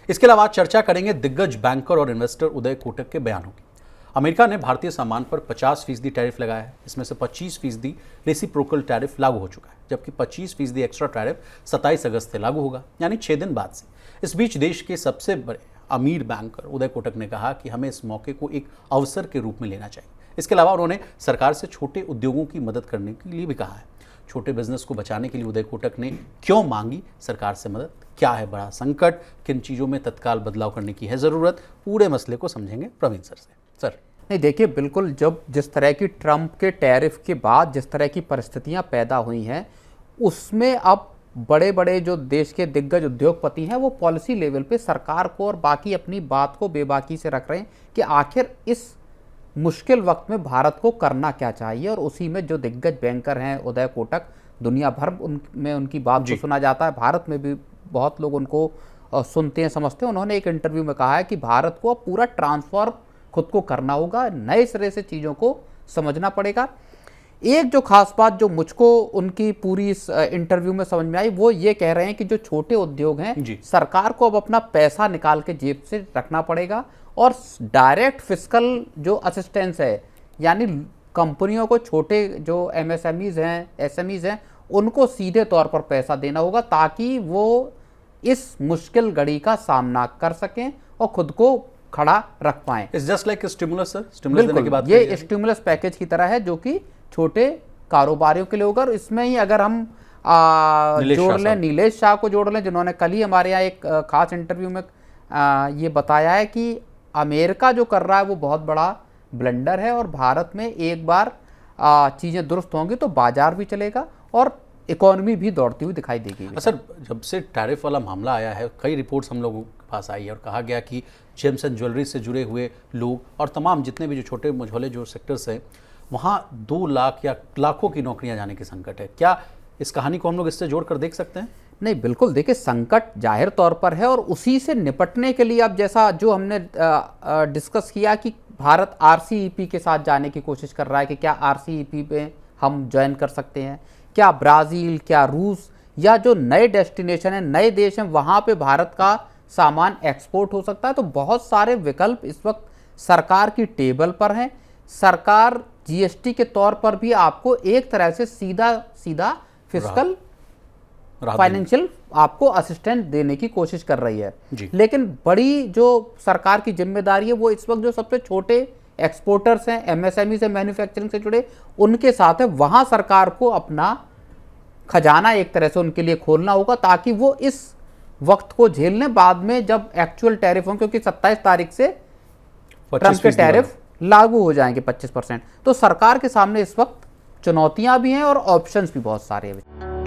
इसके अलावा चर्चा करेंगे दिग्गज बैंकर और इन्वेस्टर उदय कोटक के बयानों की। अमेरिका ने भारतीय सामान पर 50% टैरिफ लगाया है। इसमें से 25% रेसिप्रोकल टैरिफ लागू हो चुका है, जबकि 25% एक्स्ट्रा टैरिफ 27 अगस्त से लागू होगा, यानी 6 दिन बाद से। इस बीच देश के सबसे बड़े अमीर बैंकर उदय कोटक ने कहा कि हमें इस मौके को एक अवसर के रूप में लेना चाहिए। इसके अलावा उन्होंने सरकार से छोटे उद्योगों की मदद करने के लिए भी कहा है। छोटे बिजनेस को बचाने के लिए उदय कोटक ने क्यों मांगी सरकार से मदद, क्या है बड़ा संकट, किन चीज़ों में तत्काल बदलाव करने की है ज़रूरत, पूरे मसले को समझेंगे प्रवीण सर से। सर नहीं, देखिए, बिल्कुल जब जिस तरह की ट्रंप के टैरिफ के बाद जिस तरह की परिस्थितियां पैदा हुई हैं, उसमें अब बड़े बड़े जो देश के दिग्गज उद्योगपति हैं वो पॉलिसी लेवल पे सरकार को और बाकी अपनी बात को बेबाकी से रख रहे हैं कि आखिर इस मुश्किल वक्त में भारत को करना क्या चाहिए। और उसी में जो दिग्गज बैंकर हैं उदय कोटक, दुनिया भर में उनकी बात को सुना जाता है, भारत में भी बहुत लोग उनको सुनते हैं, समझते हैं। उन्होंने एक इंटरव्यू में कहा है कि भारत को अब पूरा ट्रांसफॉर्म खुद को करना होगा, नए सिरे से चीज़ों को समझना पड़ेगा। एक जो खास बात जो मुझको उनकी पूरी इस इंटरव्यू में समझ में आई, वो ये कह रहे हैं कि जो छोटे उद्योग हैं, सरकार को अब अपना पैसा निकाल के जेब से रखना पड़ेगा और डायरेक्ट फिस्कल जो असिस्टेंस है, यानी कंपनियों को छोटे जो एमएसएमईज हैं, एसएमईज हैं, उनको सीधे तौर पर पैसा देना होगा ताकि वो इस मुश्किल घड़ी का सामना कर सकें और खुद को खड़ा रख पाएं। It's just like stimulus sir, stimulus देने की बात ये स्टिमुलस पैकेज की तरह है जो कि छोटे कारोबारियों के लिए होगा। और इसमें ही अगर हम जोड़ लें नीलेश शाह को जोड़ लें, जिन्होंने कल ही हमारे यहाँ एक खास इंटरव्यू में ये बताया है कि अमेरिका जो कर रहा है वो बहुत बड़ा ब्लंडर है और भारत में एक बार चीज़ें दुरुस्त होंगी तो बाजार भी चलेगा और इकोनॉमी भी दौड़ती हुई दिखाई देगी। सर, जब से टैरिफ वाला मामला आया है, कई रिपोर्ट्स हम लोगों के पास आई है और कहा गया कि जेम्स एंड ज्वेलरी से जुड़े हुए लोग और तमाम जितने भी जो छोटे मझोले जो सेक्टर्स हैं, वहाँ 2 लाख या लाखों की नौकरियाँ जाने की संकट है। क्या इस कहानी को हम लोग इससे जोड़कर देख सकते हैं? नहीं, बिल्कुल। देखिए, संकट जाहिर तौर पर है और उसी से निपटने के लिए अब जैसा जो हमने डिस्कस किया कि भारत आरसीईपी के साथ जाने की कोशिश कर रहा है कि क्या आरसीईपी पे हम ज्वाइन कर सकते हैं, क्या ब्राज़ील, क्या रूस या जो नए डेस्टिनेशन हैं, नए देश हैं, वहाँ पे भारत का सामान एक्सपोर्ट हो सकता है। तो बहुत सारे विकल्प इस वक्त सरकार की टेबल पर हैं। सरकार जीएसटी के तौर पर भी आपको एक तरह से सीधा फिस्कल फाइनेंशियल आपको असिस्टेंट देने की कोशिश कर रही है। लेकिन बड़ी जो सरकार की जिम्मेदारी है वो इस वक्त जो सबसे छोटे एक्सपोर्टर्स हैं, एमएसएमई से, मैन्युफैक्चरिंग से जुड़े, उनके साथ है। वहाँ सरकार को अपना खजाना एक तरह से उनके लिए खोलना होगा ताकि वो इस वक्त को झेल लें बाद में जब एक्चुअल टैरिफ हों, क्योंकि 27 तारीख से ट्रंप के टैरिफ लागू हो जाएंगे 25%। तो सरकार के सामने इस वक्त चुनौतियां भी हैं और ऑप्शंस भी बहुत सारे हैं।